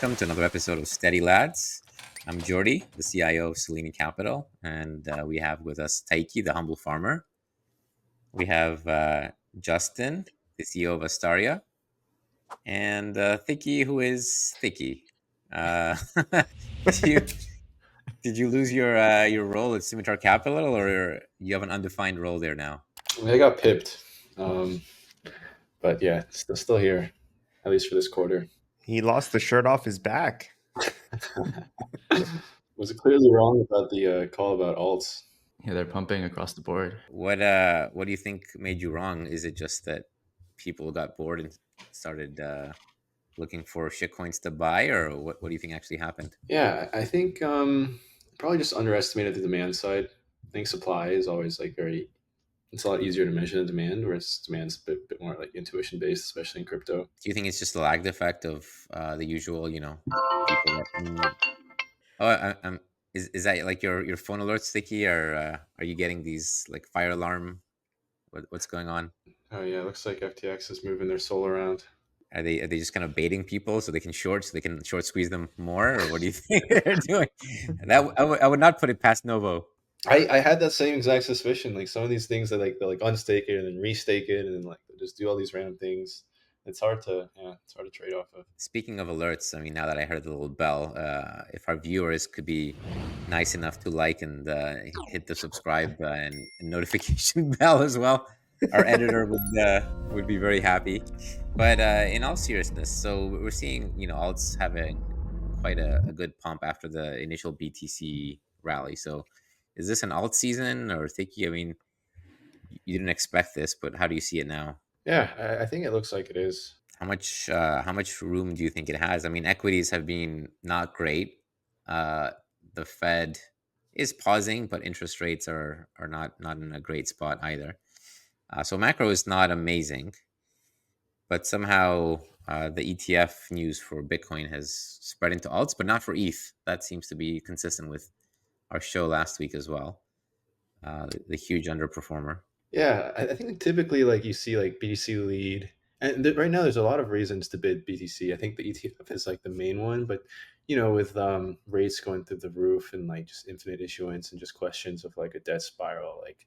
welcome to another episode of Steady Lads. I'm Jordy, the CIO of Selene Capital, and we have with us Thiccy, the humble farmer. We have Justin, the CEO of Astaria, and Thiccy, who is Thiccy. Uh, did you did you lose your role at Scimitar Capital, or you have an undefined role there now? I got pipped, but yeah, still here, at least for this quarter. He lost the shirt off his back. Was it clearly wrong about the call about alts? Yeah, they're pumping across the board. What do you think made you wrong? Is it just that people got bored and started looking for shitcoins to buy, or what do you think actually happened? Yeah, I think probably just underestimated the demand side. I think supply is always it's a lot easier to measure the demand, whereas demand's a bit more like intuition based, especially in crypto. Do you think it's just the lagged effect of the usual, people that? Oh, is that like your phone alerts, Sticky, or are you getting these like fire alarm? What's going on? Oh yeah, it looks like FTX is moving their soul around. Are they just kind of baiting people so they can short squeeze them more, or what do you think they're doing? That I would not put it past Novo. I had that same exact suspicion. Like some of these things that they like unstake it and then restake it and then like they just do all these random things. It's hard to trade off of. Speaking of alerts, I mean, now that I heard the little bell, if our viewers could be nice enough to like and hit the subscribe and notification bell as well, our editor would be very happy. But in all seriousness, so we're seeing alts having quite a good pump after the initial BTC rally. So is this an alt season or Thicky? I mean, you didn't expect this, but how do you see it now? Yeah, I think it looks like it is. How much room do you think it has? I mean, equities have been not great. The Fed is pausing, but interest rates are not in a great spot either. So macro is not amazing, but somehow the ETF news for Bitcoin has spread into alts, but not for ETH. That seems to be consistent with our show last week as well. The huge underperformer. Yeah, I think typically like you see like BTC lead, and right now there's a lot of reasons to bid BTC. I think the ETF is like the main one, but with rates going through the roof and like just infinite issuance and just questions of like a debt spiral, like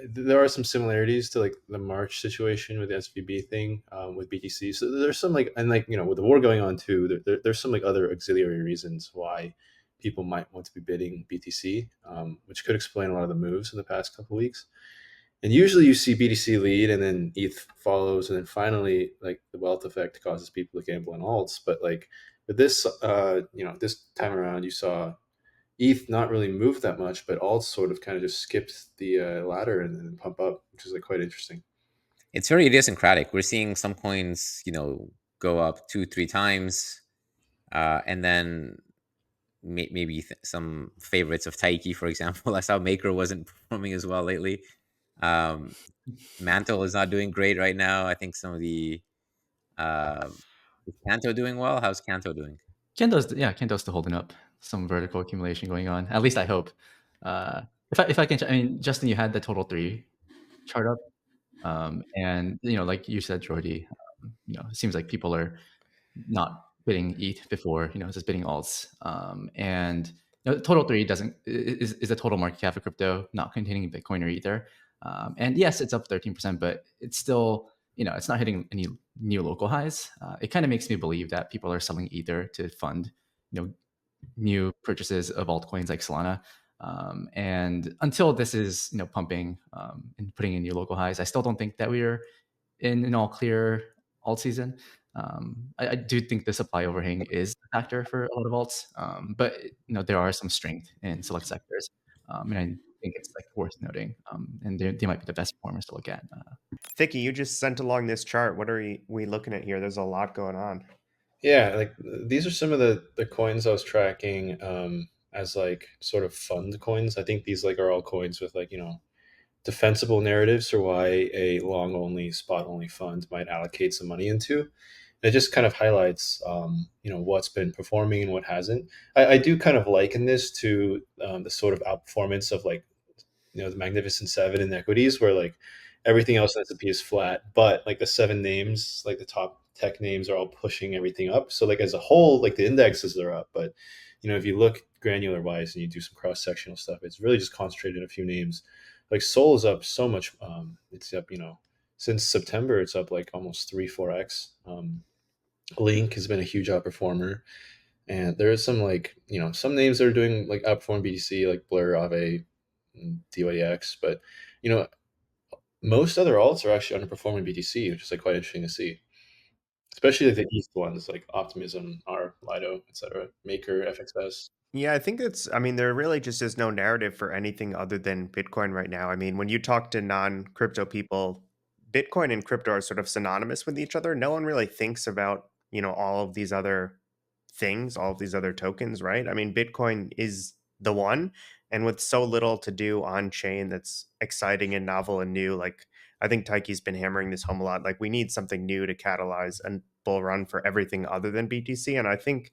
there are some similarities to like the March situation with the SVB thing with BTC. So there's some like, and like with the war going on too, there's some like other auxiliary reasons why people might want to be bidding BTC, which could explain a lot of the moves in the past couple of weeks. And usually you see BTC lead and then ETH follows. And then finally, like the wealth effect causes people to gamble in alts. But like with this, this time around, you saw ETH not really move that much, but alts sort of kind of just skipped the ladder and then pump up, which is like quite interesting. It's very idiosyncratic. We're seeing some coins, go up 2-3 times, and then maybe some favorites of Taiki, for example. I saw Maker wasn't performing as well lately. Mantle is not doing great right now. I think some of the is Kanto doing well? How's Kanto doing? Kanto's still holding up. Some vertical accumulation going on. At least I hope. If I can, I mean, Justin, you had the total 3 chart up, and like you said, Jordy, it seems like people are not bidding ETH before, just bidding alts, and total 3 is the total market cap of crypto, not containing Bitcoin or Ether. And yes, it's up 13%, but it's still, it's not hitting any new local highs. It kind of makes me believe that people are selling Ether to fund, new purchases of altcoins like Solana. And until this is, pumping and putting in new local highs, I still don't think that we're in an all clear alt season. I do think the supply overhang is a factor for a lot of alts, but there are some strength in select sectors, and I think it's like worth noting, and they might be the best performers to look at. Thicky, you just sent along this chart. What are we looking at here? There's a lot going on. Yeah, like these are some of the coins I was tracking as like sort of fund coins. I think these like are all coins with like defensible narratives for why a long only spot only fund might allocate some money into. It just kind of highlights what's been performing and what hasn't. I do kind of liken this to the sort of outperformance of like the Magnificent Seven in equities, where like everything else in S&P is flat, but like the 7 names, like the top tech names are all pushing everything up. So like as a whole, like the indexes are up, but if you look granular wise and you do some cross sectional stuff, it's really just concentrated in a few names. Like Sol is up so much. It's up, since September, it's up like almost 3-4x. Link has been a huge outperformer. And there is some like, some names that are doing like outperform BTC, like Blur, Aave, and DYDX. But, you know, most other alts are actually underperforming BTC, which is like quite interesting to see. Especially like the East ones like Optimism, R, Lido, etc. Maker, FXS. Yeah, I think I mean, there really just is no narrative for anything other than Bitcoin right now. I mean, when you talk to non-crypto people, Bitcoin and crypto are sort of synonymous with each other. No one really thinks about, all of these other things, all of these other tokens, right? I mean, Bitcoin is the one, and with so little to do on chain that's exciting and novel and new, like I think Tyke's been hammering this home a lot. Like we need something new to catalyze a bull run for everything other than BTC, and I think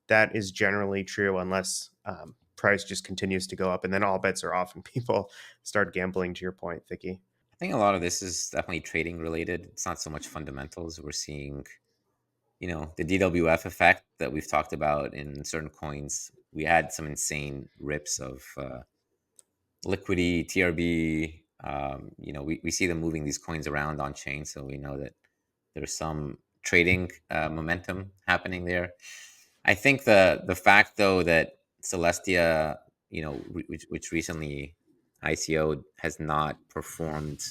that is generally true unless price just continues to go up, and then all bets are off and people start gambling. To your point, Thicky. I think a lot of this is definitely trading related. It's not so much fundamentals. We're seeing, the DWF effect that we've talked about in certain coins. We had some insane rips of liquidity, TRB. We see them moving these coins around on chain, so we know that there's some trading momentum happening there. I think the fact though that Celestia, which recently ICO'd, has not performed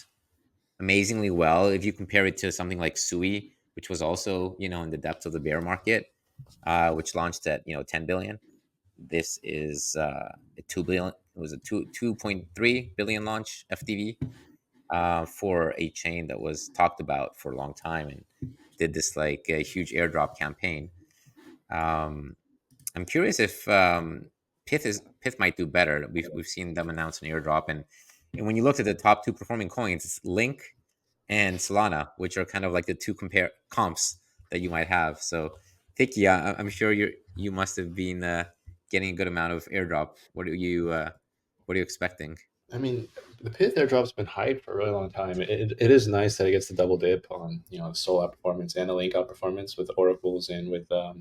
amazingly well if you compare it to something like Sui, which was also in the depths of the bear market, which launched at 10 billion. This is a 2 billion. It was a 2.3 billion launch FDV for a chain that was talked about for a long time and did this like a huge airdrop campaign. I'm curious if Pith might do better. We've seen them announce an airdrop, and when you look at the top two performing coins, it's Link and Solana, which are kind of like the two comps that you might have. So, Thicky, I'm sure you must have been getting a good amount of airdrop. What are you expecting? I mean, the Pith airdrop's been hyped for a really long time. It is nice that it gets the double dip on the Sol outperformance and the Link outperformance with oracles and with the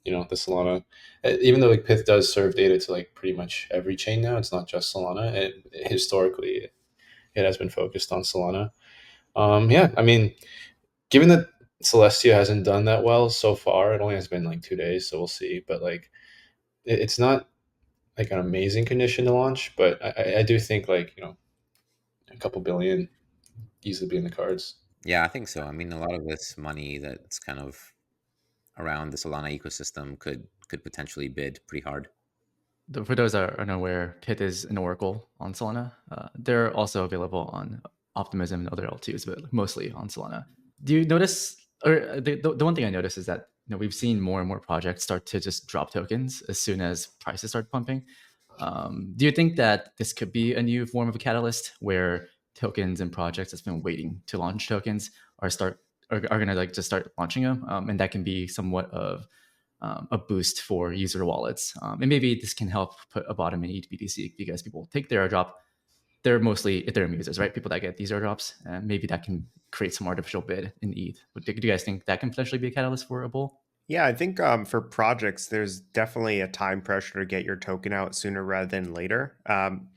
Solana. Even though like Pith does serve data to like pretty much every chain now, it's not just Solana. Historically, it has been focused on Solana. Yeah, I mean, given that Celestia hasn't done that well so far, it only has been like 2 days, so we'll see. But like, it's not like an amazing condition to launch, but I do think like a couple billion easily be in the cards. Yeah, I think so. I mean, a lot of this money that's kind of around the Solana ecosystem could potentially bid pretty hard. For those that are unaware, Pit is an oracle on Solana. They're also available on Optimism and other L2s, but mostly on Solana. Do you notice, or the one thing I noticed is that we've seen more and more projects start to just drop tokens as soon as prices start pumping. Do you think that this could be a new form of a catalyst where tokens and projects that's been waiting to launch tokens are going to like just start launching them, and that can be somewhat of a boost for user wallets. And maybe this can help put a bottom in ETH BTC because people take their airdrop. They're mostly Ethereum users, right? People that get these airdrops. And maybe that can create some artificial bid in ETH. Do you guys think that can potentially be a catalyst for a bull? Yeah, I think for projects, there's definitely a time pressure to get your token out sooner rather than later.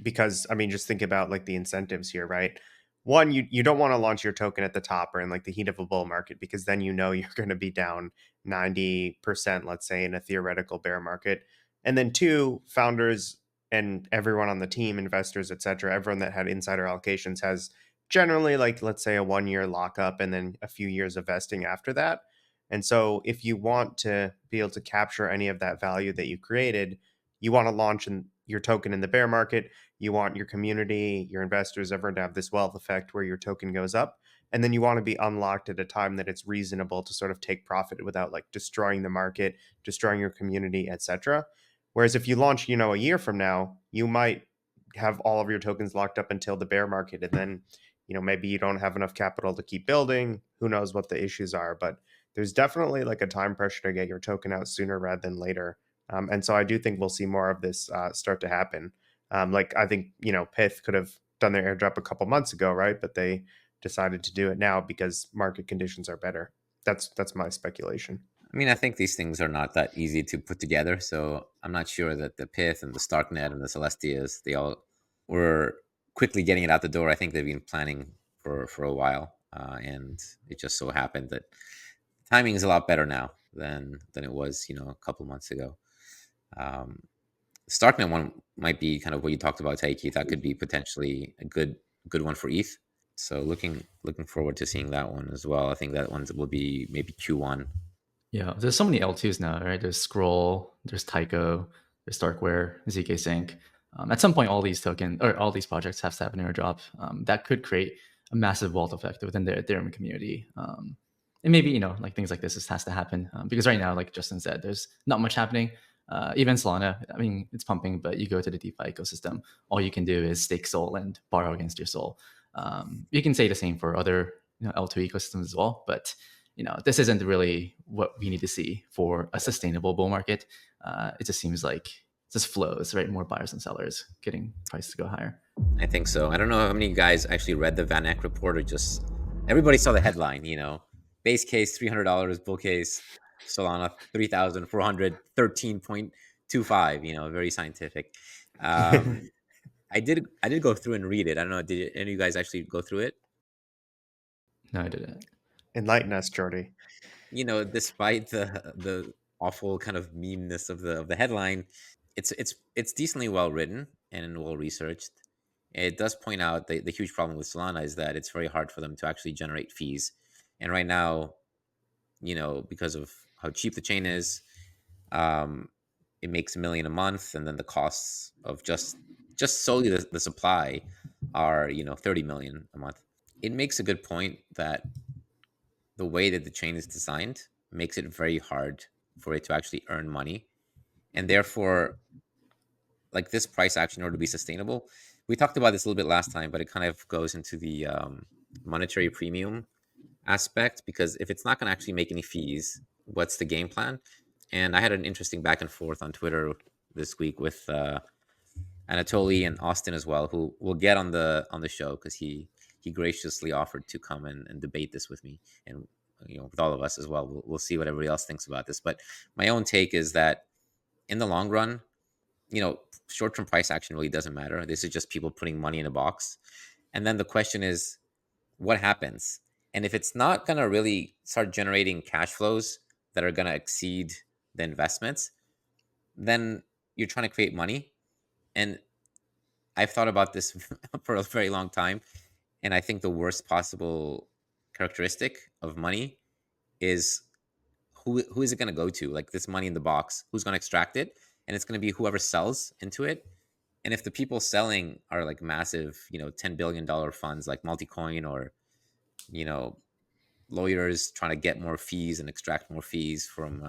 Because I mean, just think about like the incentives here, right? One, you don't want to launch your token at the top or in like the heat of a bull market because then you're going to be down 90%, let's say, in a theoretical bear market. And then two, founders and everyone on the team, investors, etc., everyone that had insider allocations has generally like let's say a 1 year lockup and then a few years of vesting after that. And so, if you want to be able to capture any of that value that you created, you want to launch your token in the bear market. You want your community, your investors, everyone to have this wealth effect where your token goes up. And then you want to be unlocked at a time that it's reasonable to sort of take profit without like destroying the market, destroying your community, etc. Whereas if you launch, a year from now, you might have all of your tokens locked up until the bear market. And then, maybe you don't have enough capital to keep building. Who knows what the issues are. But there's definitely like a time pressure to get your token out sooner rather than later. And so I do think we'll see more of this start to happen. Like I think, Pith could have done their airdrop a couple months ago, right? But they decided to do it now because market conditions are better. That's my speculation. I mean, I think these things are not that easy to put together, so I'm not sure that the Pith and the Starknet and the Celestias, they all were quickly getting it out the door. I think they've been planning for a while, and it just so happened that timing is a lot better now than it was, a couple months ago. Um, Starknet one might be kind of what you talked about, Taiki. That could be potentially a good one for ETH. So looking forward to seeing that one as well. I think that one will be maybe Q1. Yeah, there's so many L2s now, right? There's Scroll, there's Tycho, there's Darkware, ZK Sync. At some point, all these all these projects have to have an airdrop. That could create a massive vault effect within the Ethereum community. And maybe like things like this just has to happen because right now, like Justin said, there's not much happening. Even Solana, I mean, it's pumping, but you go to the DeFi ecosystem, all you can do is stake Sol and borrow against your Sol. You can say the same for other L2 ecosystems as well, but this isn't really what we need to see for a sustainable bull market. It just seems like it just flows, right? More buyers and sellers getting prices to go higher. I think so. I don't know how many guys actually read the Van Eck report or just everybody saw the headline, base case $300, bull case Solana 3,413.25, very scientific. I did go through and read it. I don't know, did any of you guys actually go through it? No, I didn't. Enlighten us, Jordy. Despite the awful kind of meanness of the headline, it's decently well written and well researched. It does point out the huge problem with Solana is that it's very hard for them to actually generate fees. And right now, because of how cheap the chain is, it makes $1 million a month, and then the costs of just solely the supply are 30 million a month. It makes a good point that the way that the chain is designed makes it very hard for it to actually earn money, and therefore, like, this price action, in order to be sustainable, we talked about this a little bit last time, but it kind of goes into the monetary premium aspect, because if it's not going to actually make any fees, what's the game plan? And I had an interesting back and forth on Twitter this week with Anatoly and Austin as well, who will get on the show, because he graciously offered to come and debate this with me, and with all of us as well. We'll see what everybody else thinks about this. But my own take is that in the long run, short-term price action really doesn't matter. This is just people putting money in a box. And then the question is, what happens? And if it's not going to really start generating cash flows that are going to exceed the investments, then you're trying to create money. And I've thought about this for a very long time. And I think the worst possible characteristic of money is who is it going to go to? Like, this money in the box, who's going to extract it? And it's going to be whoever sells into it. And if the people selling are like massive, $10 billion funds like Multicoin, or, lawyers trying to get more fees and extract more fees from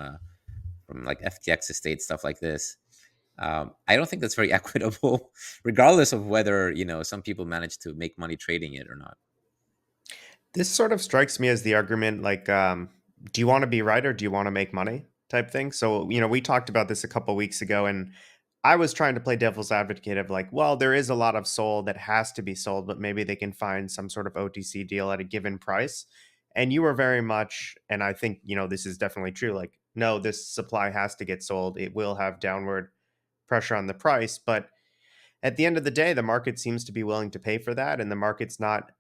like FTX estate, stuff like this, I don't think that's very equitable, regardless of whether, some people manage to make money trading it or not. This sort of strikes me as the argument like, do you want to be right or do you want to make money type thing? So, we talked about this a couple weeks ago, and I was trying to play devil's advocate of like, well, there is a lot of SOL that has to be sold, but maybe they can find some sort of OTC deal at a given price. And you were very much, and I think, this is definitely true, like, no, this supply has to get sold. It will have downward pressure on the price. But at the end of the day, the market seems to be willing to pay for that. And the market's not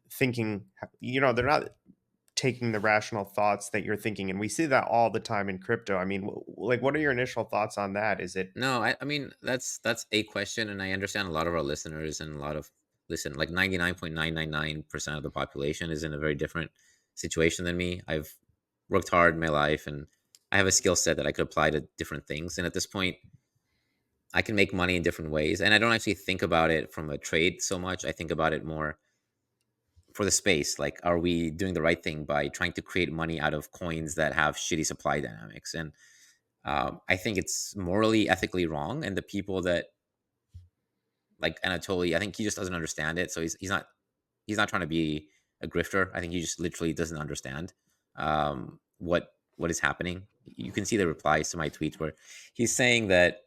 thinking, they're not taking the rational thoughts that you're thinking. And we see that all the time in crypto. I mean, like, what are your initial thoughts on that? Is it No, I mean, that's a question, and I understand a lot of our listeners and a lot of like 99.999% of the population is in a very different situation than me. I've worked hard in my life, and I have a skill set that I could apply to different things. And at this point, I can make money in different ways. And I don't actually think about it from a trade so much. I think about it more for the space. Like, are we doing the right thing by trying to create money out of coins that have shitty supply dynamics? And I think it's morally, ethically wrong. And the people that, like Anatoly, I think he just doesn't understand it. So he's not trying to be a grifter. I think he just literally doesn't understand what is happening. You can see the replies to my tweets where he's saying that,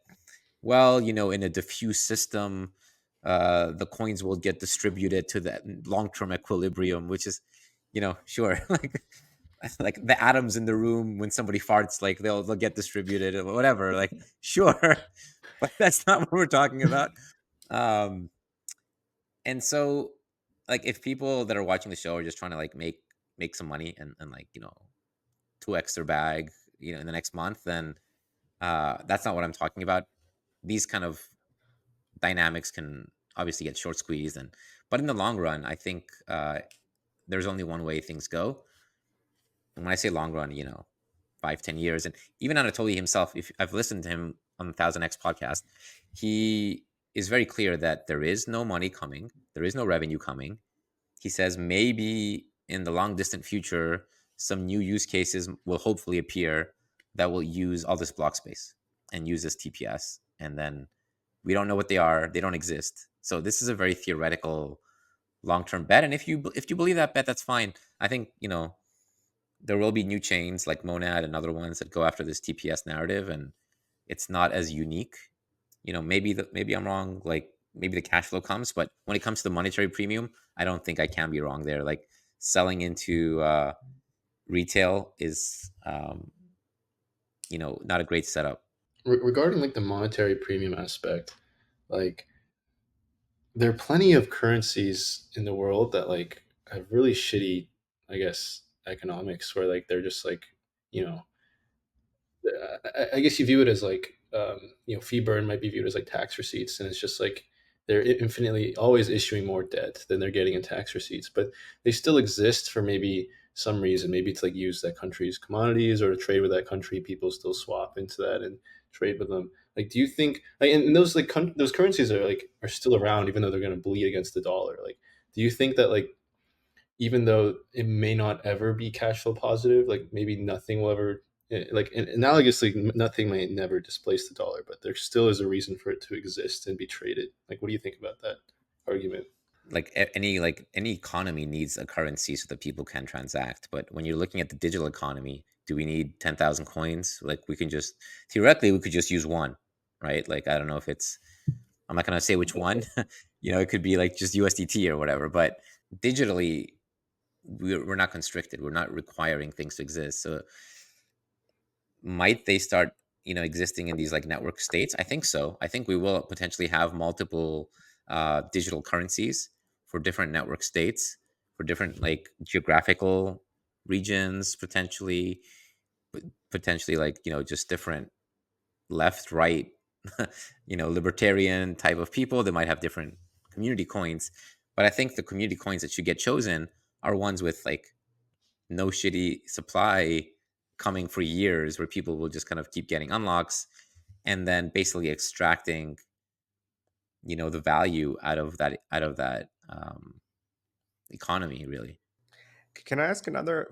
well, in a diffuse system, the coins will get distributed to that long-term equilibrium, which is, sure. Like, like the atoms in the room when somebody farts, like they'll get distributed or whatever. Like, sure, but that's not what we're talking about. And so, like, if people that are watching the show are just trying to like make some money and like, 2x their bag, in the next month, then that's not what I'm talking about. These kind of dynamics can obviously get short squeezed, but in the long run, I think there's only one way things go. And when I say long run, 5-10 years, and even Anatoly himself, if I've listened to him on the 1000x podcast, he is very clear that there is no money coming, there is no revenue coming. He says maybe in the long distant future, some new use cases will hopefully appear that will use all this block space and use this TPS. And then we don't know what they are. They don't exist. So this is a very theoretical long-term bet. And if you believe that bet, that's fine. I think, there will be new chains like Monad and other ones that go after this TPS narrative, and it's not as unique. Maybe I'm wrong. Like, maybe the cash flow comes, but when it comes to the monetary premium, I don't think I can be wrong there. Like, selling into retail is, not a great setup. Regarding like the monetary premium aspect, like there are plenty of currencies in the world that like have really shitty, I guess, economics where like they're just like, you know, I guess you view it as like, fee burn might be viewed as like tax receipts, and it's just like they're infinitely always issuing more debt than they're getting in tax receipts, but they still exist for maybe some reason, maybe to like use that country's commodities or to trade with that country. People still swap into that and trade with them. Like, do you think like and those like those currencies are still around even though they're going to bleed against the dollar? Like, do you think that like even though it may not ever be cash flow positive, like maybe nothing will ever, like analogously, nothing may never displace the dollar, but there still is a reason for it to exist and be traded. Like, what do you think about that argument? Like, any economy needs a currency so that people can transact. But when you're looking at the digital economy, do we need 10,000 coins? Like, we can just theoretically we could just use one, right? Like, I don't know if it's, I'm not going to say which one. It could be like just USDT or whatever, but digitally we're not constricted, we're not requiring things to exist. So might they start, existing in these like network states? I think so. I think we will potentially have multiple digital currencies for different network states, for different like geographical regions, potentially like, just different left, right, libertarian type of people that might have different community coins. But I think the community coins that should get chosen are ones with like no shitty supply coming for years, where people will just kind of keep getting unlocks and then basically extracting, the value out of that economy, really. Can I ask another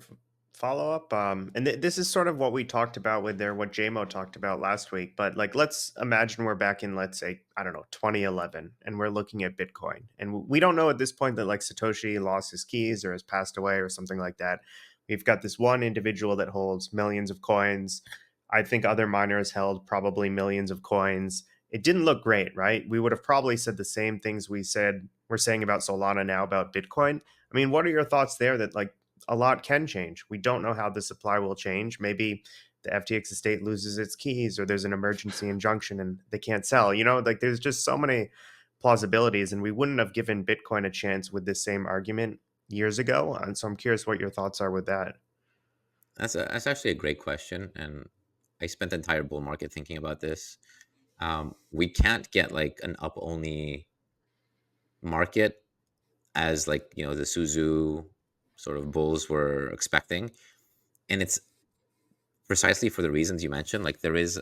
follow up? And this is sort of what we talked about with there, what JMO talked about last week. But like, let's imagine we're back in, let's say, I don't know, 2011, and we're looking at Bitcoin, and we don't know at this point that like Satoshi lost his keys or has passed away or something like that. We've got this one individual that holds millions of coins. I think other miners held probably millions of coins. It didn't look great, right? We would have probably said the same things we're saying about Solana now about Bitcoin. I mean, what are your thoughts there that like a lot can change? We don't know how the supply will change. Maybe the FTX estate loses its keys or there's an emergency injunction and they can't sell. Like there's just so many plausibilities, and we wouldn't have given Bitcoin a chance with this same argument years ago. And so I'm curious what your thoughts are with that. That's actually a great question, and I spent the entire bull market thinking about this. We can't get like an up only market as like, the Suzu sort of bulls were expecting, and it's precisely for the reasons you mentioned. Like, there is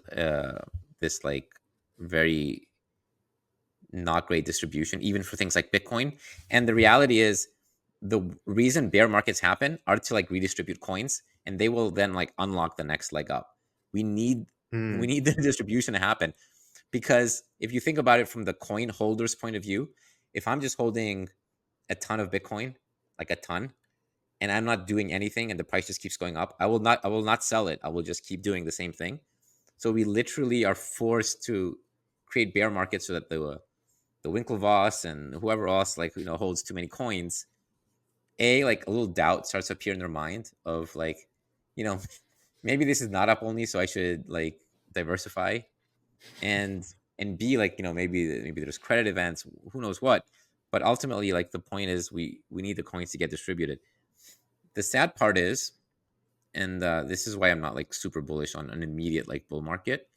this like very not great distribution even for things like Bitcoin. And the reality is, the reason bear markets happen are to like redistribute coins, and they will then like unlock the next leg up. we need we Hmm. need the distribution to happen, because if you think about it from the coin holder's point of view, if I'm just holding a ton of Bitcoin, like a ton, and I'm not doing anything and the price just keeps going up, I will not sell it. I will just keep doing the same thing. So we literally are forced to create bear markets so that the Winklevoss and whoever else like, holds too many coins, like a little doubt starts to appear in their mind of like, you know, maybe this is not up only, so I should like diversify, and B, like, maybe there's credit events, who knows what. But ultimately, like, the point is we need the coins to get distributed. The sad part is, and this is why I'm not like super bullish on an immediate like bull market.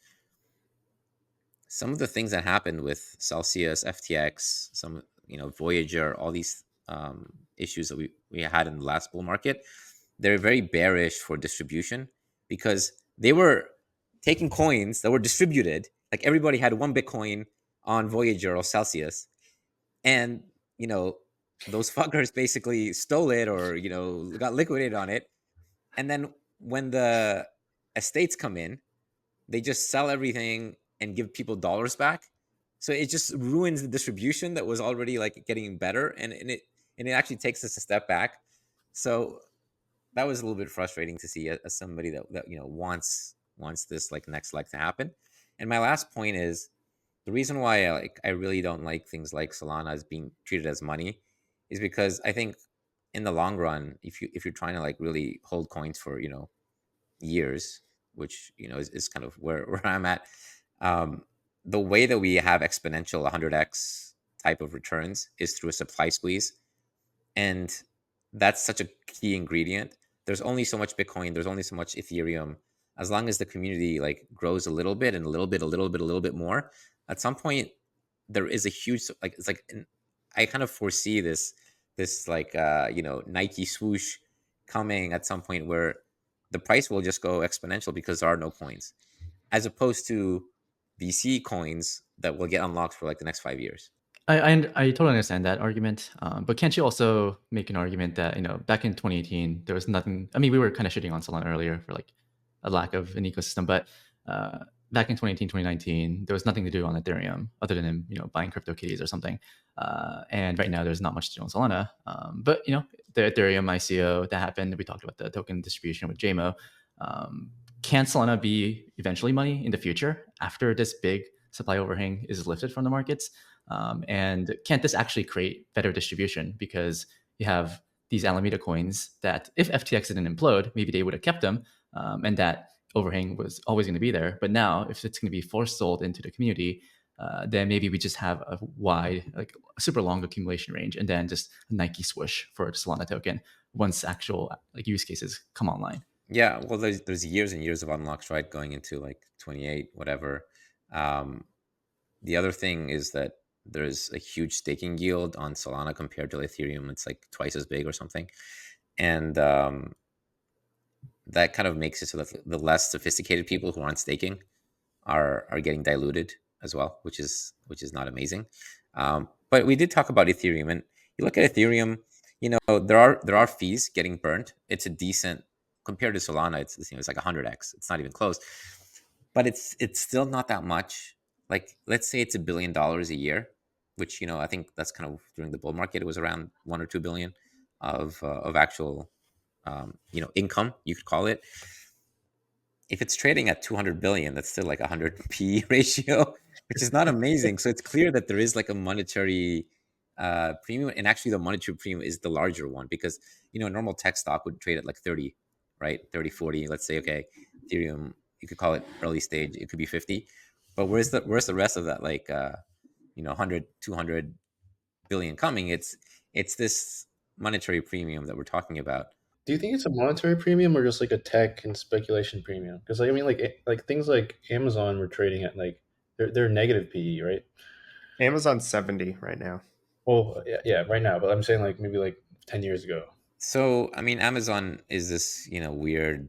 Some of the things that happened with Celsius, FTX, some, Voyager, all these issues that we had in the last bull market, they're very bearish for distribution, because they were taking coins that were distributed. Like, everybody had one Bitcoin on Voyager or Celsius, and those fuckers basically stole it, or got liquidated on it. And then when the estates come in, they just sell everything and give people dollars back. So it just ruins the distribution that was already like getting better, and it actually takes us a step back. So that was a little bit frustrating to see, as somebody that wants this like next leg to happen. And my last point is, the reason why I really don't like things like Solana as being treated as money is because I think in the long run, if you're trying to like really hold coins for years, which is kind of where I'm at. Um, the way that we have exponential 100x type of returns is through a supply squeeze, and that's such a key ingredient. There's only so much Bitcoin, there's only so much Ethereum. As long as the community like grows a little bit and a little bit, a little bit, a little bit more, at some point there is a huge, like, it's like I kind of foresee this like Nike swoosh coming at some point, where the price will just go exponential because there are no coins, as opposed to VC coins that will get unlocked for like the next 5 years. I totally understand that argument, but can't you also make an argument that back in 2018 there was nothing? I mean, we were kind of shitting on Solana earlier for like a lack of an ecosystem, but back in 2018, 2019, there was nothing to do on Ethereum other than buying CryptoKitties or something. And right now there's not much to do on Solana, but the Ethereum ICO that happened, we talked about the token distribution with JMO. Can Solana be eventually money in the future after this big supply overhang is lifted from the markets? And can't this actually create better distribution, because you have these Alameda coins that if FTX didn't implode, maybe they would have kept them, and that overhang was always going to be there. But now, if it's going to be forced sold into the community, then maybe we just have a wide, like a super long accumulation range, and then just a Nike swoosh for the Solana token once actual like use cases come online. Yeah, well, there's years and years of unlocks, right, going into like 28, whatever. The other thing is that there's a huge staking yield on Solana compared to Ethereum. It's like twice as big or something, and that kind of makes it so that the less sophisticated people who aren't staking are getting diluted as well, which is not amazing. But we did talk about Ethereum, and you look at Ethereum, there are fees getting burnt. It's a decent, compared to Solana. It's like 100x. It's not even close, but it's still not that much. Like, let's say it's $1 billion a year, which I think that's kind of, during the bull market it was around 1 or 2 billion of actual income, you could call it. If it's trading at 200 billion, that's still like 100 P ratio, which is not amazing. So it's clear that there is like a monetary premium, and actually the monetary premium is the larger one, because a normal tech stock would trade at like 30, right? 30, 40. Let's say, okay, Ethereum, you could call it early stage, it could be 50. But where's the rest of that, like 100, 200 billion coming? It's this monetary premium that we're talking about. Do you think it's a monetary premium or just like a tech and speculation premium? Because like, I mean, like things like Amazon were trading at like they're negative PE, right? Amazon's 70 right now. Well, yeah, right now. But I'm saying like maybe like 10 years ago. So, I mean, Amazon is this, weird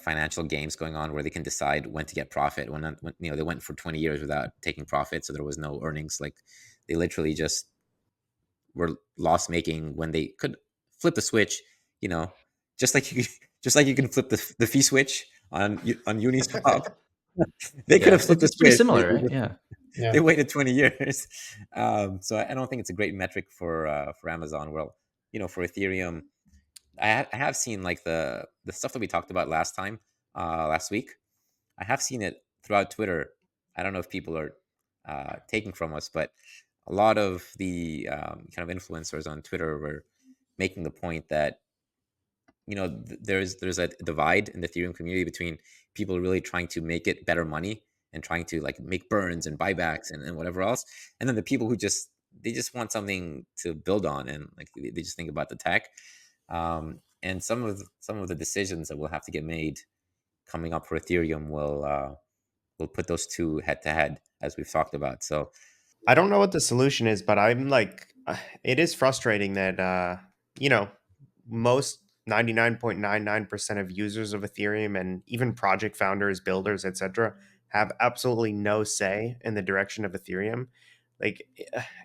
financial games going on, where they can decide when to get profit. When they went for 20 years without taking profit, so there was no earnings. Like, they literally just were loss making when they could flip the switch. You know, just like just like you can flip the fee switch on Uniswap. They could Yeah. have flipped the It's pretty switch. similar, right? Yeah. Yeah. They waited 20 years. So I don't think it's a great metric for Amazon. Well, for Ethereum, I have seen like the stuff that we talked about last week. I have seen it throughout Twitter. I don't know if people are taking from us, but a lot of the kind of influencers on Twitter were making the point that there's a divide in the Ethereum community between people really trying to make it better money and trying to like make burns and buybacks and whatever else, and then the people who just want something to build on, and like they just think about the tech. And some of the decisions that will have to get made coming up for Ethereum will put those two head to head, as we've talked about. So I don't know what the solution is, but I'm like, it is frustrating that, you know, most 99.99% of users of Ethereum and even project founders, builders, etc., have absolutely no say in the direction of Ethereum. Like,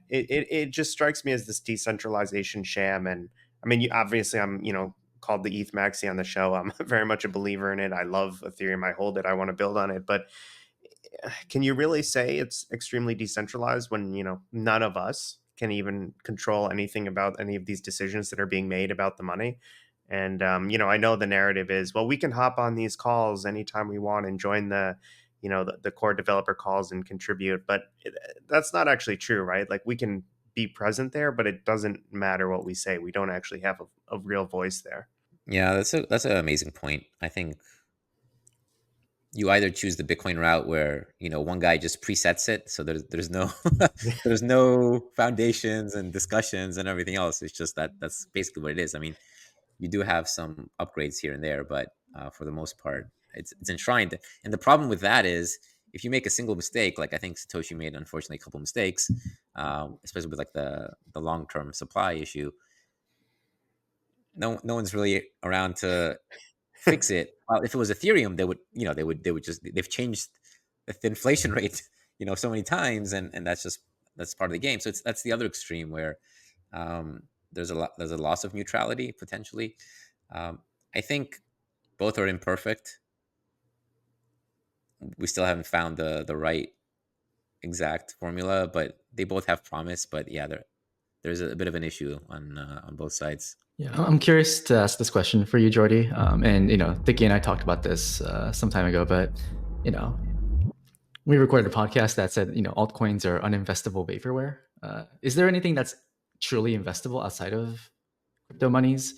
it just strikes me as this decentralization sham. And I mean, obviously, I'm, called the ETH Maxi on the show. I'm very much a believer in it. I love Ethereum. I hold it. I want to build on it. But can you really say it's extremely decentralized when none of us can even control anything about any of these decisions that are being made about the money? And I know the narrative is, well, we can hop on these calls anytime we want and join the core developer calls and contribute, but that's not actually true, right? Like, we can be present there, but it doesn't matter what we say. We don't actually have a real voice there. yeah, that's an amazing point. I think you either choose the Bitcoin route where one guy just presets it, so there's no there's no foundations and discussions and everything else. It's just that's basically what it is. I mean, you do have some upgrades here and there, but for the most part, it's enshrined. And the problem with that is if you make a single mistake, like I think Satoshi made, unfortunately, a couple mistakes, especially with like the long term supply issue. No one's really around to fix it. Well, if it was Ethereum, they would just they've changed the inflation rate, so many times, and that's part of the game. So that's the other extreme where there's a loss of neutrality potentially. I think both are imperfect. We still haven't found the right exact formula, but they both have promise. But yeah, there's a bit of an issue on both sides. Yeah, I'm curious to ask this question for you, Jordy. And Thiccy and I talked about this some time ago, but you know, we recorded a podcast that said altcoins are uninvestable vaporware. Is there anything that's truly investable outside of crypto monies,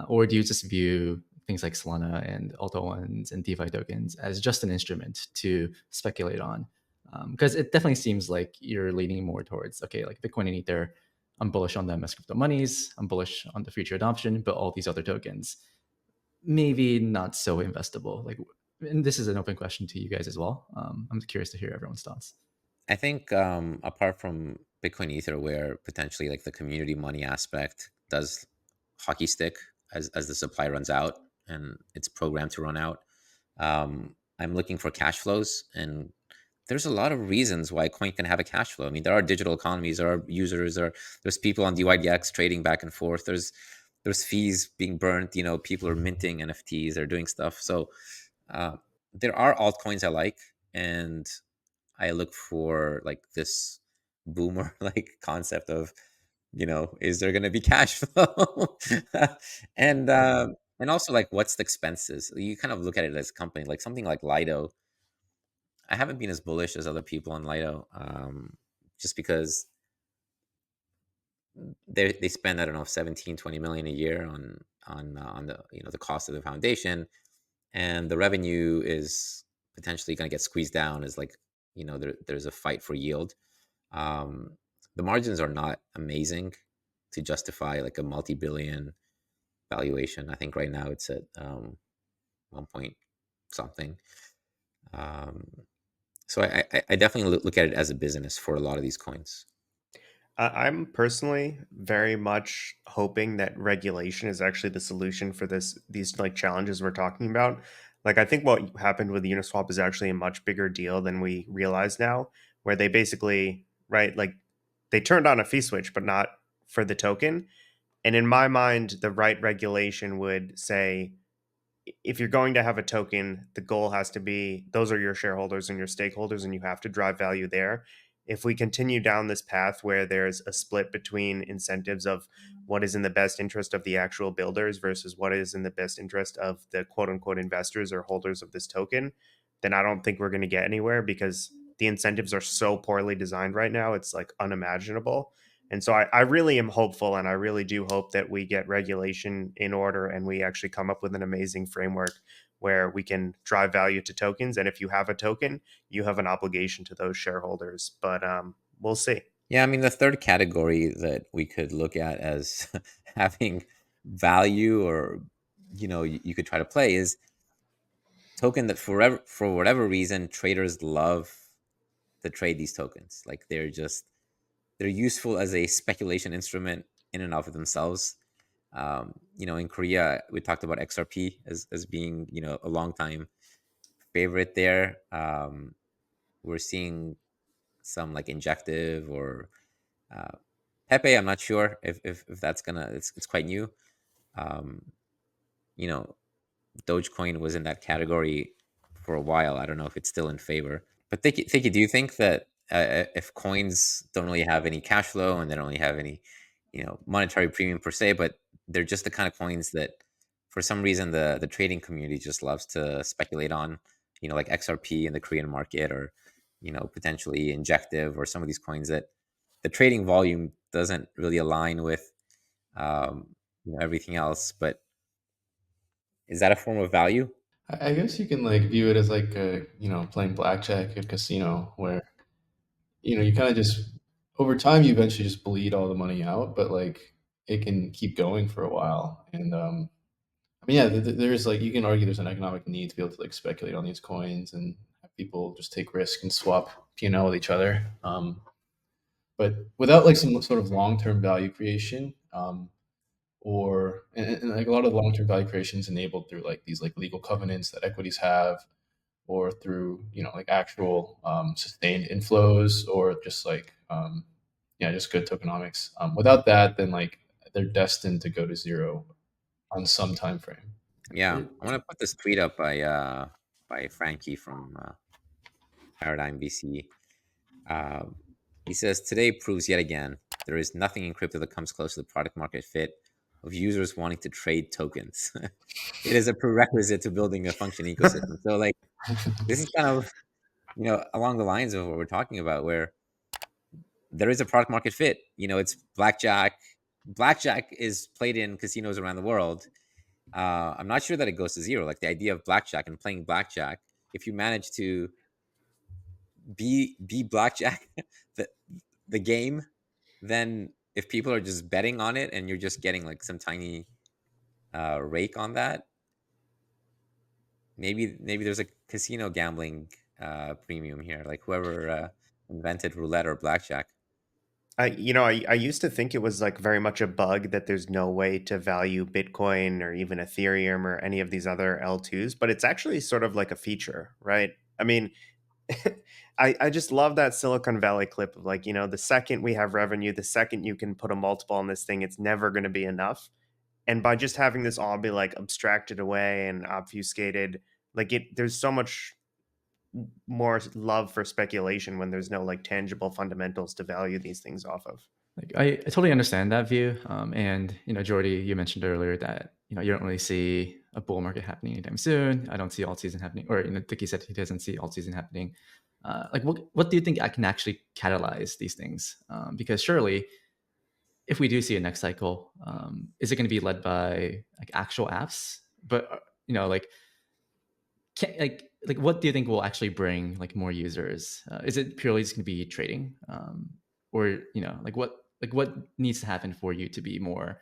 or do you just view things like Solana and Alto ones and DeFi tokens as just an instrument to speculate on? Because it definitely seems like you're leaning more towards, okay, like Bitcoin and Ether, I'm bullish on them as crypto monies, I'm bullish on the future adoption, but all these other tokens, maybe not so investable. Like, and this is an open question to you guys as well. I'm curious to hear everyone's thoughts. I think apart from Bitcoin Ether, where potentially like the community money aspect does hockey stick as the supply runs out and it's programmed to run out, I'm looking for cash flows, and there's a lot of reasons why coin can have a cash flow. I mean, there are digital economies, there are users, there's people on DYDX trading back and forth. There's fees being burnt. People are minting NFTs, they're doing stuff. So uh, there are altcoins I like, and I look for like this boomer like concept of, is there going to be cash flow? and and also like what's the expenses? You kind of look at it as a company, like something like Lido. I haven't been as bullish as other people on Lido, just because they spend, I don't know, 17-20 million a year on the the cost of the foundation, and the revenue is potentially going to get squeezed down as like there's a fight for yield. um, the margins are not amazing to justify like a multi-billion valuation. I think right now it's at 1 point something. um, so I definitely look at it as a business for a lot of these coins. I'm personally very much hoping that regulation is actually the solution for these like challenges we're talking about. Like, I think what happened with Uniswap is actually a much bigger deal than we realize now, where they basically, right, like they turned on a fee switch, but not for the token. And in my mind, the right regulation would say, if you're going to have a token, the goal has to be those are your shareholders and your stakeholders, and you have to drive value there. If we continue down this path where there's a split between incentives of what is in the best interest of the actual builders versus what is in the best interest of the quote unquote investors or holders of this token, then I don't think we're going to get anywhere because the incentives are so poorly designed right now. It's like unimaginable. And so I really am hopeful, and I really do hope that we get regulation in order and we actually come up with an amazing framework where we can drive value to tokens. And if you have a token, you have an obligation to those shareholders. But we'll see. Yeah, I mean, the third category that we could look at as having value, or you could try to play, is token that for whatever reason traders love to trade these tokens. Like they're useful as a speculation instrument in and of themselves. In Korea, we talked about XRP as being a long time favorite there. We're seeing some like Injective or uh, Pepe. I'm not sure if that's gonna. It's quite new. Um, you know, Dogecoin was in that category for a while. I don't know if it's still in favor. But Thicky, do you think that if coins don't really have any cash flow and they don't really have any, monetary premium per se, but they're just the kind of coins that, for some reason, the trading community just loves to speculate on, like XRP in the Korean market, or potentially Injective, or some of these coins that the trading volume doesn't really align with everything else, but is that a form of value? I guess you can like view it as like playing blackjack at a casino where you kind of just over time you eventually just bleed all the money out, but like it can keep going for a while. And I mean, yeah, there's like you can argue there's an economic need to be able to like speculate on these coins and have people just take risk and swap P&L with each other. But without like some sort of long-term value creation, and like a lot of long-term value creation is enabled through like these like legal covenants that equities have, or through like actual sustained inflows, or just like yeah, just good tokenomics. Without that, then like they're destined to go to zero on some time frame. Yeah, I want to put this tweet up by Frankie from Paradigm BC. Um, he says, "Today proves yet again there is nothing in crypto that comes close to the product market fit of users wanting to trade tokens. It is a prerequisite to building a functioning ecosystem." So, like, this is kind of along the lines of what we're talking about, where there is a product market fit. It's blackjack. Blackjack is played in casinos around the world. I'm not sure that it goes to zero. Like the idea of blackjack and playing blackjack, if you manage to be blackjack, the the game, then if people are just betting on it and you're just getting like some tiny rake on that, maybe there's a casino gambling premium here. Like whoever invented roulette or blackjack. I used to think it was like very much a bug that there's no way to value Bitcoin or even Ethereum or any of these other L2s, but it's actually sort of like a feature, right? I mean, I just love that Silicon Valley clip of like, the second we have revenue, the second you can put a multiple on this thing, it's never going to be enough. And by just having this all be like abstracted away and obfuscated, like there's so much more love for speculation when there's no like tangible fundamentals to value these things off of. Like I totally understand that view. And Jordy, you mentioned earlier that you don't really see a bull market happening anytime soon. I don't see alt season happening, or Dicky said he doesn't see alt season happening. Like what do you think I can actually catalyze these things? Because surely, if we do see a next cycle, is it going to be led by like actual apps? But like like what do you think will actually bring like more users? Is it purely just going to be trading, or like what needs to happen for you to be more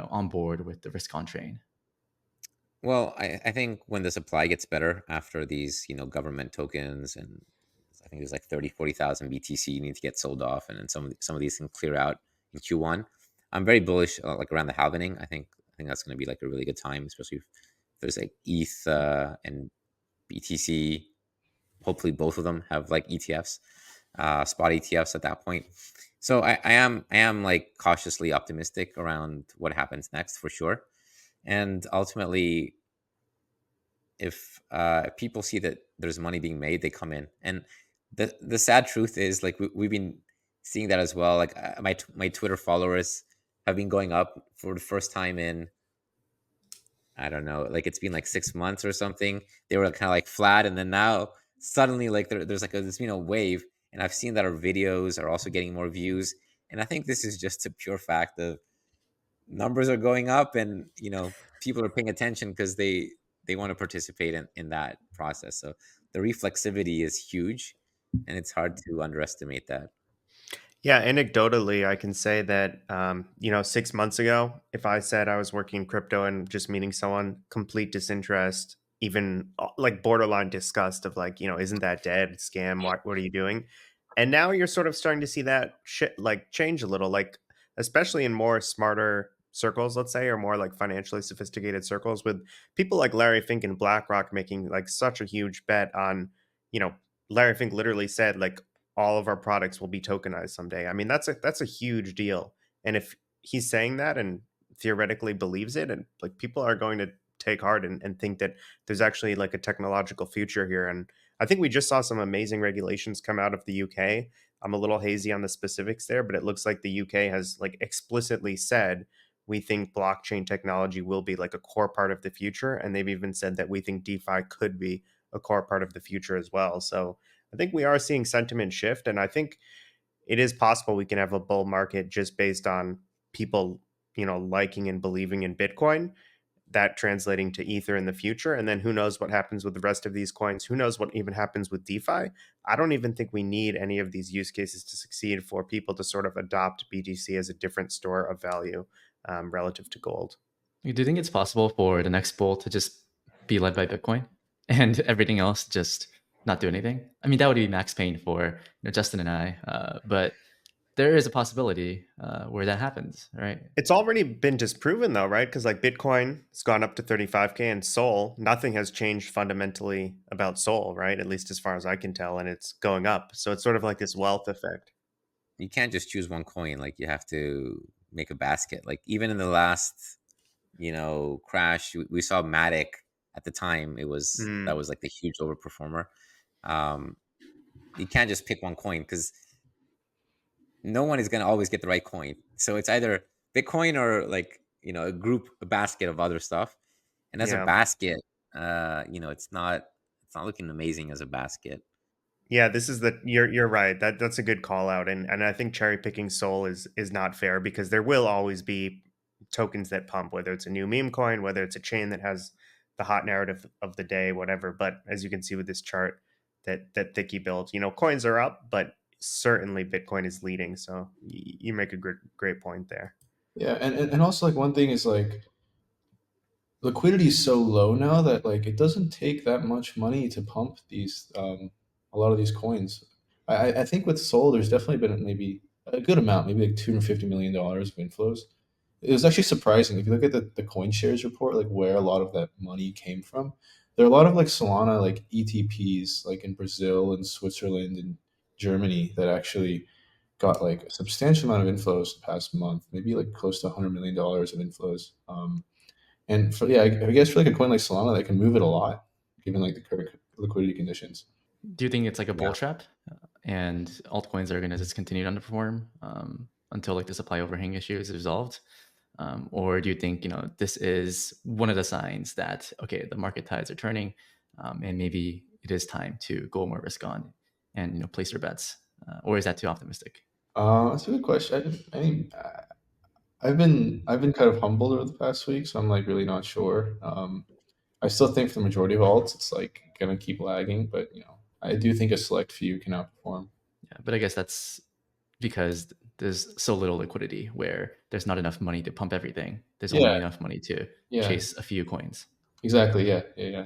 on board with the risk on train? Well, I think when the supply gets better after these, government tokens, and I think there's like 30,000-40,000 BTC need to get sold off, and then some of these can clear out in Q1. I'm very bullish, like around the halvening. I think that's going to be like a really good time, especially if there's like ETH and BTC. Hopefully, both of them have like ETFs, spot ETFs at that point. So I am like cautiously optimistic around what happens next for sure, and ultimately, if people see that there's money being made, they come in. And the sad truth is, like we've been seeing that as well. Like my Twitter followers have been going up for the first time in, I don't know, like it's been like 6 months or something. They were kind of like flat, and then now suddenly like there's like this wave. And I've seen that our videos are also getting more views. And I think this is just a pure fact of numbers are going up, and people are paying attention because they want to participate in that process. So the reflexivity is huge, and it's hard to underestimate that. Yeah, anecdotally, I can say that 6 months ago, if I said I was working in crypto and just meeting someone, complete disinterest, even like borderline disgust of like, isn't that dead scam? What are you doing? And now you're sort of starting to see that shit like change a little, like especially in more smarter circles, let's say, or more like financially sophisticated circles, with people like Larry Fink and BlackRock making like such a huge bet on, you know, Larry Fink literally said like all of our products will be tokenized someday. I mean, that's a huge deal. And if he's saying that and theoretically believes it, and like people are going to take heart and think that there's actually like a technological future here. And I think we just saw some amazing regulations come out of the UK. I'm a little hazy on the specifics there, but it looks like the UK has like explicitly said we think blockchain technology will be like a core part of the future. And they've even said that we think DeFi could be a core part of the future as well. So I think we are seeing sentiment shift, and I think it is possible we can have a bull market just based on people, liking and believing in Bitcoin, that translating to Ether in the future. And then who knows what happens with the rest of these coins? Who knows what even happens with DeFi? I don't even think we need any of these use cases to succeed for people to sort of adopt BTC as a different store of value relative to gold. Do you think it's possible for the next bull to just be led by Bitcoin and everything else just not do anything? I mean, that would be max pain for Justin and I, but there is a possibility where that happens, right? It's already been disproven though, right? Because like Bitcoin has gone up to 35K and Sol, nothing has changed fundamentally about Sol, right? At least as far as I can tell, and it's going up. So it's sort of like this wealth effect. You can't just choose one coin. Like, you have to make a basket. Like, even in the last crash, we saw Matic at the time. That Mm, was like the huge overperformer. um you can't just pick one coin, because no one is going to always get the right coin. So it's either Bitcoin or, like, a basket of other stuff. And as a yeah. basket, it's not looking amazing as a basket. Yeah, this is the you're right. That's a good call out, and I think cherry picking Sol is not fair because there will always be tokens that pump, whether it's a new meme coin, whether it's a chain that has the hot narrative of the day, whatever. But as you can see with this chart that Thiccy built, coins are up, but certainly Bitcoin is leading. So you make a great point there. Yeah, and also like one thing is like liquidity is so low now that like it doesn't take that much money to pump these a lot of these coins. I think with Sol, there's definitely been maybe a good amount, maybe like $250 million of inflows. It was actually surprising if you look at the coin shares report, like where a lot of that money came from. There are a lot of like Solana like ETPs like in Brazil and Switzerland and Germany that actually got like a substantial amount of inflows the past month, maybe like close to $100 million of inflows. And for yeah, I guess for like a coin like Solana, that can move it a lot, given like the current liquidity conditions. Do you think it's like a Yeah. bull trap, and altcoins are going to just continue to underperform until like the supply overhang issue is resolved? Or do you think this is one of the signs that okay, the market tides are turning, and maybe it is time to go more risk on and place your bets, or is that too optimistic? That's a good question. I mean, I've been kind of humbled over the past week, so I'm like really not sure. I still think for the majority of alts, it's like gonna keep lagging, but I do think a select few can outperform. Yeah, but I guess that's because there's so little liquidity where there's not enough money to pump everything. There's Yeah, only enough money to yeah, chase a few coins. exactly. Yeah, yeah, yeah.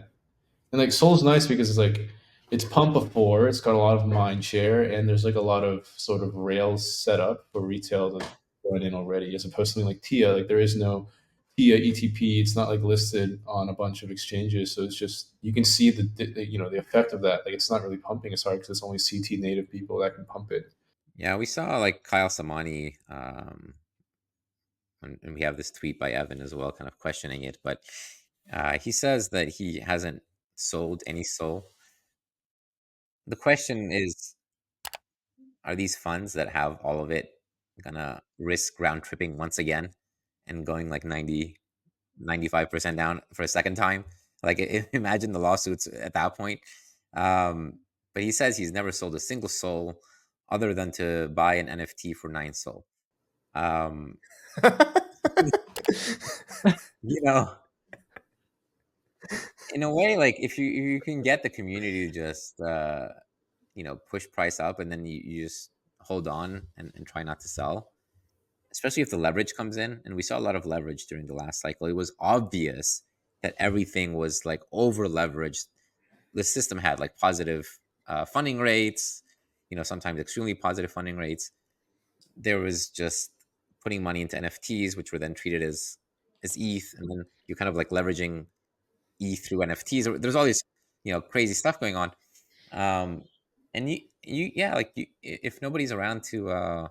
And like Soul's nice because it's like it's pump before, it's got a lot of mind share, and there's like a lot of sort of rails set up for retail to join in already, as opposed to something like Tia. Like there is no Tia ETP. It's not like listed on a bunch of exchanges, so it's just you can see the effect of that. Like it's not really pumping as hard because it's only CT native people that can pump it. Yeah, we saw like Kyle Samani, and we have this tweet by Evan as well, kind of questioning it. But he says that he hasn't sold any Soul. The question is, are these funds that have all of it gonna risk round tripping once again and going like 95% down for a second time? Like, imagine the lawsuits at that point. But he says he's never sold a single Soul other than to buy an NFT for 9 Soul. Um, you know, in a way, like if you can get the community to just push price up, and then you just hold on and try not to sell, especially if the leverage comes in. And we saw a lot of leverage during the last cycle. It was obvious that everything was like over leveraged. The system had like positive funding rates, sometimes extremely positive funding rates. There was just putting money into NFTs, which were then treated as ETH, and then you kind of like leveraging ETH through NFTs. There's all this crazy stuff going on. And yeah, like if nobody's around to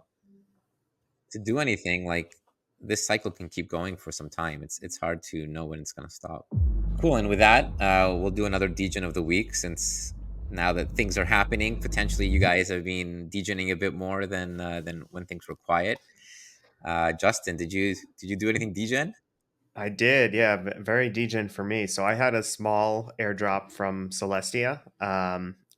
do anything, like this cycle can keep going for some time. It's hard to know when it's going to stop. Cool. And with that, we'll do another degen of the week, since now that things are happening, potentially you guys have been degening a bit more than when things were quiet. Justin, did you do anything degen? I did, yeah, very degen for me. So I had a small airdrop from Celestia,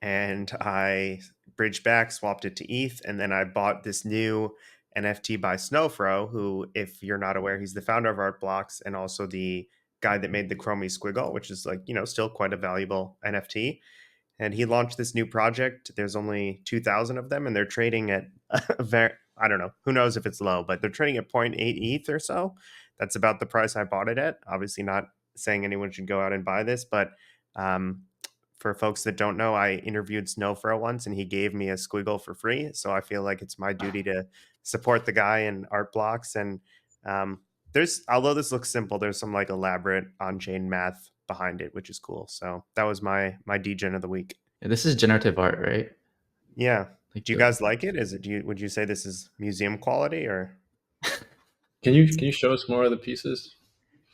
and I bridged back, swapped it to ETH, and then I bought this new NFT by Snowfro, who, if you're not aware, he's the founder of Art Blocks and also the guy that made the Chromie Squiggle, which is like, still quite a valuable NFT. And he launched this new project. There's only 2,000 of them, and they're trading at a very, I don't know, who knows if it's low, but they're trading at 0.8 ETH or so. That's about the price I bought it at. Obviously, not saying anyone should go out and buy this, but for folks that don't know, I interviewed Snowfro once, and he gave me a squiggle for free. So I feel like it's my duty to support the guy in Art Blocks. And although this looks simple, there's some like elaborate on-chain math behind it, which is cool. So that was my degen of the week. Yeah, this is generative art, right? Yeah. Like Do you guys like it? Would you say this is museum quality or? Can you show us more of the pieces?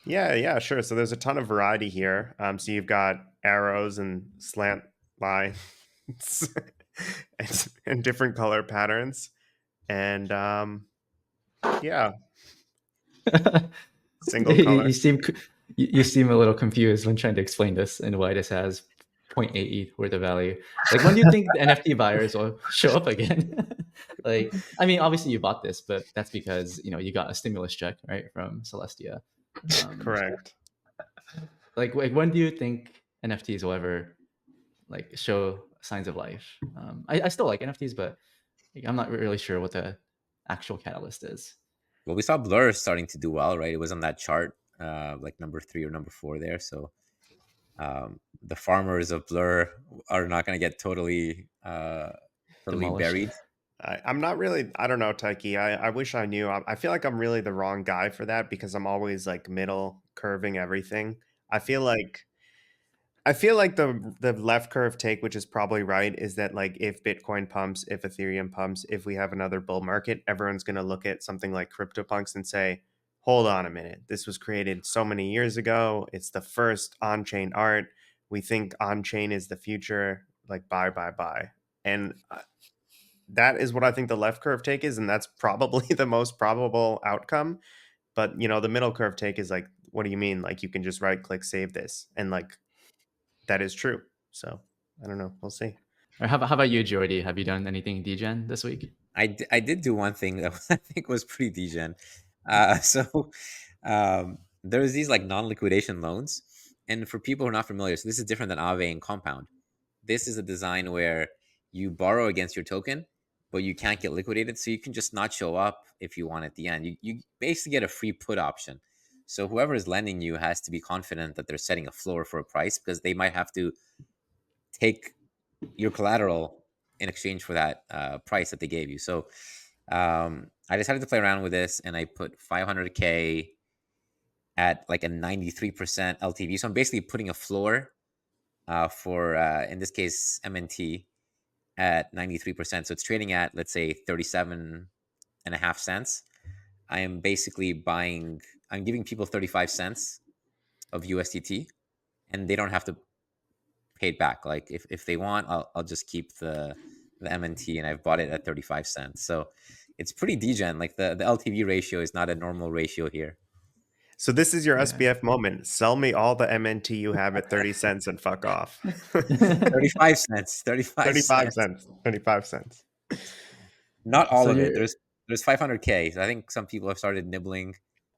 Yeah, sure. So there's a ton of variety here. So you've got arrows and slant lines and different color patterns, and yeah, single color. You seem a little confused when trying to explain this and why this has 0.8 ETH worth of value. Like, when do you think the NFT buyers will show up again? Like, I mean, obviously you bought this, but that's because you got a stimulus check, right, from Celestia. Correct. Like when do you think NFTs will ever like show signs of life? I still like NFTs, but I'm not really sure what the actual catalyst is. Well, we saw Blur starting to do well, right? It was on that chart, like number 3 or number 4 there. So the farmers of Blur are not going to get totally Demolished. buried. I'm not really, I don't know, Taiki. I wish I knew. I feel like I'm really the wrong guy for that because I'm always like middle curving everything. I feel like the left curve take, which is probably right, is that like if Bitcoin pumps, if Ethereum pumps, if we have another bull market, everyone's going to look at something like CryptoPunks and say, hold on a minute, this was created so many years ago. It's the first on-chain art. We think on-chain is the future. Like buy. And that is what I think the left curve take is, and that's probably the most probable outcome. But the middle curve take is like, what do you mean? Like you can just right click save this, and like that is true. So I don't know. We'll see. Or how about you, Jordy? Have you done anything degen this week? I did do one thing that I think was pretty degen. So there's these like non-liquidation loans, and for people who are not familiar, so this is different than Aave and Compound. This is a design where you borrow against your token, but you can't get liquidated, so you can just not show up if you want at the end. You basically get a free put option. So whoever is lending you has to be confident that they're setting a floor for a price, because they might have to take your collateral in exchange for that price that they gave you. So I decided to play around with this, and I put 500K at like a 93% LTV. So I'm basically putting a floor for, in this case, MNT at 93%. So it's trading at, let's say, 37.5 cents. I am basically I'm giving people 35 cents of USDT, and they don't have to pay it back. Like if they want, I'll just keep the MNT, and I've bought it at 35 cents. So it's pretty degen. Like the LTV ratio is not a normal ratio here. So this is your Yeah. SBF moment. Sell me all the MNT you have at 30 cents and fuck off. 35 cents. 35 35 cents. cents. 35 cents. Not all So of it. there's 500K. So I think some people have started nibbling.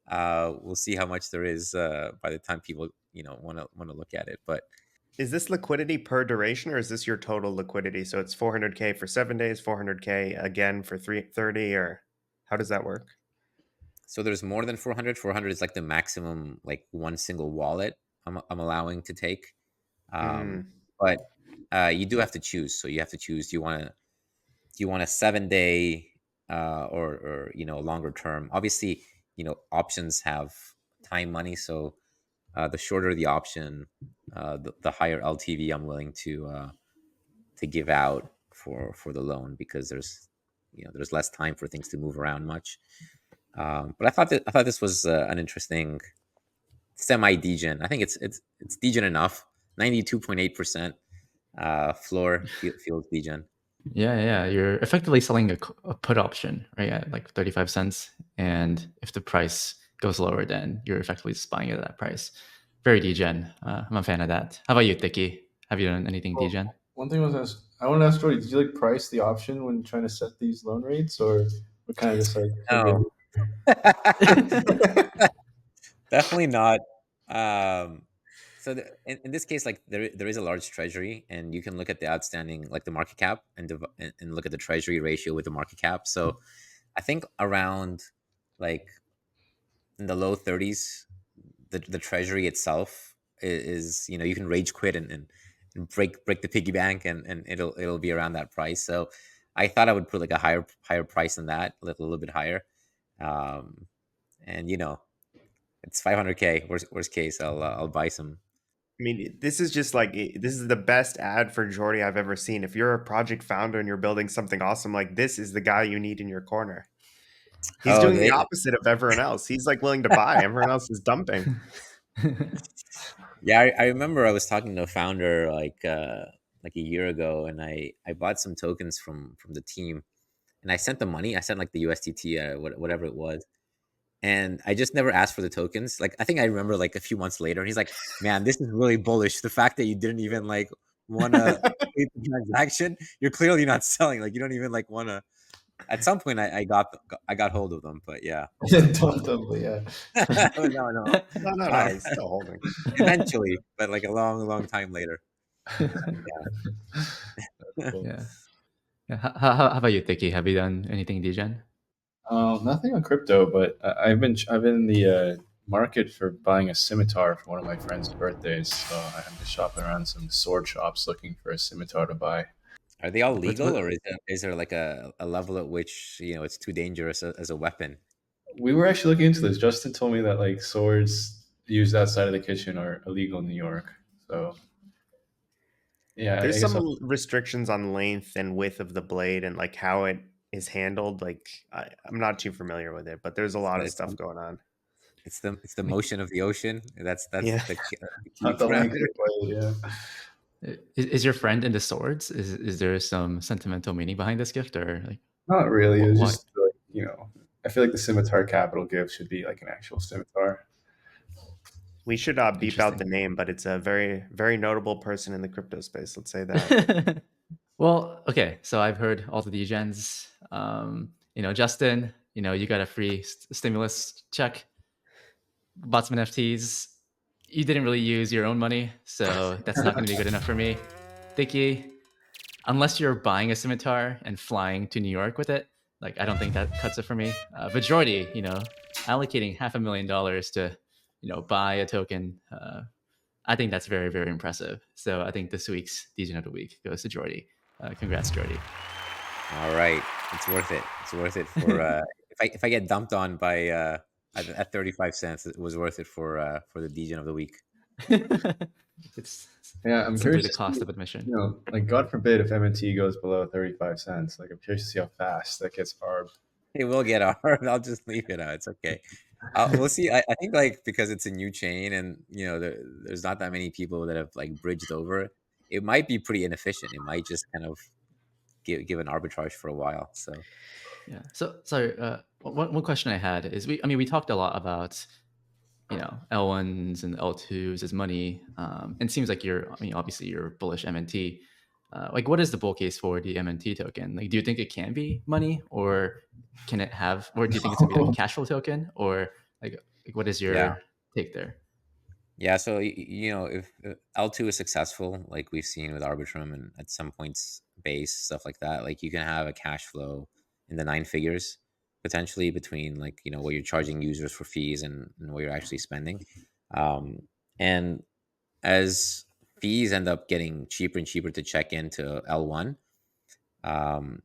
We'll see how much there is by the time people want to look at it. But Is this liquidity per duration, or is this your total liquidity? So it's 400K for 7 days, 400K again for 330, or how does that work? so there's more than 400. 400 is like the maximum, like one single wallet I'm allowing to take. Mm, But you do have to choose. So you have to choose. Do you want a 7 day or longer term? Obviously, options have time money. So the shorter the option, the higher LTV I'm willing to give out for the loan, because there's less time for things to move around much. But I thought this was an interesting semi degen. I think it's degen enough. 92.8% floor feels degen. Yeah. You're effectively selling a put option, right? At like 35 cents. And if the price goes lower, then you're effectively just buying it at that price. Very degen. I'm a fan of that. How about you, Thicky? Have you done anything Well, degen? one thing I want to ask Jordy, did you like price the option when trying to set these loan rates, or what kind of just like figure? No. Definitely not. So in this case, like there is a large treasury, and you can look at the outstanding, like the market cap, and look at the treasury ratio with the market cap. So I think around, like, in the low 30s, the treasury itself is, you can rage quit and break the piggy bank, and it'll be around that price. So I thought I would put like a higher price than that, a little bit higher. Um, and it's 500K. Worst case, I'll buy some. I mean, this is just like this is the best ad for Jordy I've ever seen. If you're a project founder and you're building something awesome, like this is the guy you need in your corner. He's Oh, doing the opposite of everyone else. He's like willing to buy. Everyone else is dumping. yeah. I remember I was talking to a founder like a year ago, and I bought some tokens from the team, and I sent the money. I sent like the USDT, whatever it was, and I just never asked for the tokens. Like, I think I remember, like, a few months later, and he's like, "Man, this is really bullish. The fact that you didn't even like want to complete the transaction, you're clearly not selling. Like, you don't even like want to." At some point, I got hold of them, but yeah, Totally, yeah. no, no, No. He's still holding. eventually, but like a long, long time later. Yeah. Cool. Yeah. How about you, Thicky? Have you done anything degen? Nothing on crypto, but I've been in the market for buying a scimitar for one of my friends' birthdays. So I'm just shopping around some sword shops looking for a scimitar to buy. Are they all What's legal, what? or is there like a level at which it's too dangerous as a weapon? We were actually looking into this. Justin told me that like swords used outside of the kitchen are illegal in New York. So yeah, There's I guess some I'll, restrictions on length and width of the blade and like how it is handled. Like I'm not too familiar with it, but there's a lot of It's stuff going on. it's the motion of the ocean. That's Yeah. the key not the length parameter. of the blade. Yeah. Is your friend into swords? Is there some sentimental meaning behind this gift, or like Not really. It was why? just like, I feel like the scimitar capital gift should be like an actual scimitar. We should beep out the Interesting. name, but it's a very, very notable person in the crypto space. Let's say that. Well, okay. So I've heard all the degens. Justin, you got a free stimulus check, bought some NFTs. You didn't really use your own money, so that's not going to be good enough for me. Thicky, unless you're buying a scimitar and flying to New York with it, like I don't think that cuts it for me. Majority, allocating $500,000 to, buy a token. I think that's very, very impressive. So I think this week's Degen of the Week goes to Jordy. Congrats, Jordy. All right, it's worth it. It's worth it for if I get dumped on by at 35 cents, it was worth it for the Degen of the week. It's Yeah, I'm simply curious the to see, cost of admission. like God forbid if MNT goes below 35 cents. Like I'm curious to see how fast that gets arb. It will get hard. I'll just leave it out. It's okay. We'll see. I think, like, because it's a new chain, and there's not that many people that have like bridged over. It might be pretty inefficient. It might just kind of give an arbitrage for a while. So Yeah. So sorry. One question I had is we talked a lot about L1s and L2s as money, and it seems like obviously you're bullish MNT. like what is the bull case for the MNT token? Like, do you think it can be money, or can it have, or do you think it's gonna be like a cash flow token, or like what is Yeah. your take there? Yeah, so if L2 is successful, like we've seen with Arbitrum and at some points base stuff like that, like you can have a cash flow in the nine figures potentially between like what you're charging users for fees and what you're actually spending, and as fees end up getting cheaper and cheaper to check into L1,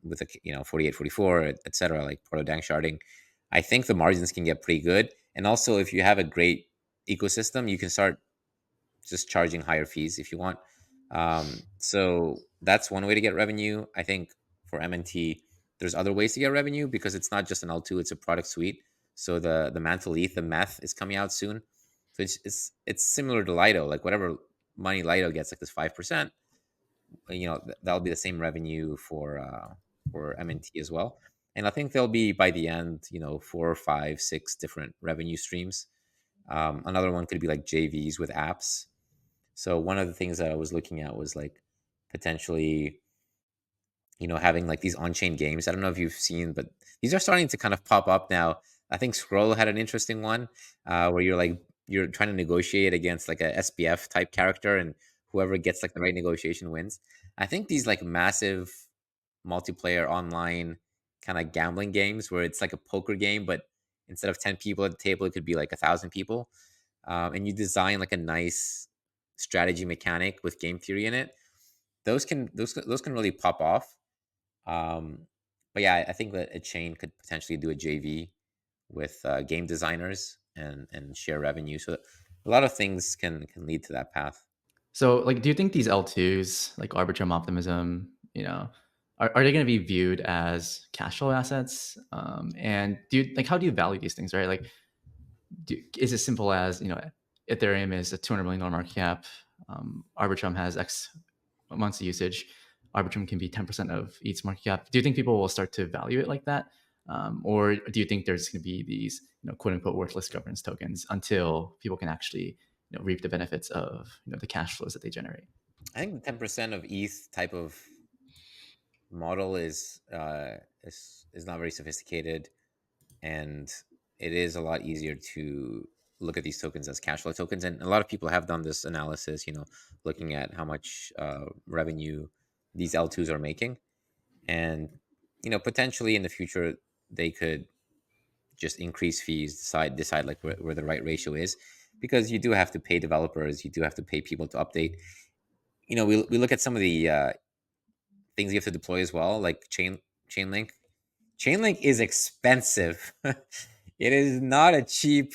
with a 48, 44, etc., like proto dank sharding, I think the margins can get pretty good. And also, if you have a great ecosystem, you can start just charging higher fees if you want. So that's one way to get revenue. I think for MNT, there's other ways to get revenue because it's not just an L2; it's a product suite. So the Mantle ETH, the meth, is coming out soon. So it's similar to Lido, like whatever money Lido gets, like this 5%. That'll be the same revenue for MNT as well. And I think there'll be by the end, four, five, six different revenue streams. Another one could be like JVs with apps. So one of the things that I was looking at was like potentially, having like these on-chain games. I don't know if you've seen, but these are starting to kind of pop up now. I think Scroll had an interesting one, where you're trying to negotiate against like a SPF type character, and whoever gets like the right negotiation wins. I think these like massive multiplayer online kind of gambling games where it's like a poker game, but instead of 10 people at the table, it could be like 1,000 people, and you design like a nice strategy mechanic with game theory in it. Those can really pop off. But yeah, I think that a chain could potentially do a JV with game designers and share revenue. So a lot of things can lead to that path. So, like, do you think these L2s, like Arbitrum Optimism, are they going to be viewed as cash flow assets? And how do you value these things, right? Like, is it simple as, Ethereum is a $200 million market cap, Arbitrum has X months of usage, Arbitrum can be 10% of each market cap. Do you think people will start to value it like that? Or do you think there's going to be these, quote unquote, worthless governance tokens until people can actually, reap the benefits of, the cash flows that they generate? I think the 10% of ETH type of model is not very sophisticated, and it is a lot easier to look at these tokens as cash flow tokens. And a lot of people have done this analysis, looking at how much revenue these L2s are making, and potentially in the future they could just increase fees, decide like where the right ratio is, because you do have to pay developers, you do have to pay people to update. We look at some of the things you have to deploy as well, like Chainlink. Chainlink is expensive. It is not a cheap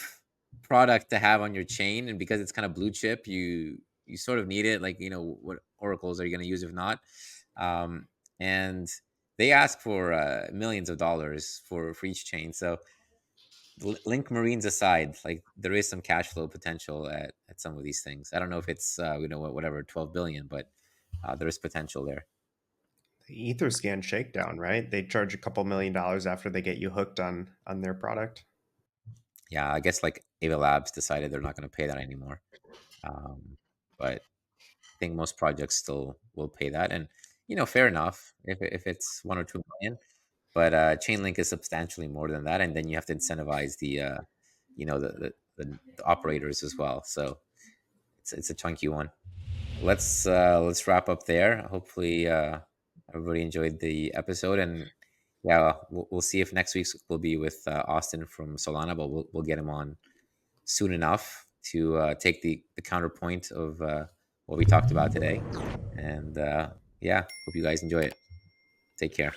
product to have on your chain, and because it's kind of blue chip, you sort of need it. Like, what oracles are you going to use if not? And they ask for millions of dollars for each chain. So Link Marines aside, like there is some cash flow potential at some of these things. I don't know if it's whatever 12 billion, but there is potential there. The Etherscan shakedown, right? They charge a couple $1 million after they get you hooked on their product. Yeah, I guess like Ava Labs decided they're not going to pay that anymore. But I think most projects still will pay that, and fair enough if it's 1 or 2 million. But Chainlink is substantially more than that, and then you have to incentivize the operators as well. So it's a chunky one. Let's wrap up there. Hopefully, everybody enjoyed the episode, and yeah, we'll see if next week's will be with Austin from Solana, but we'll get him on soon enough to take the counterpoint of what we talked about today. And yeah, hope you guys enjoy it. Take care.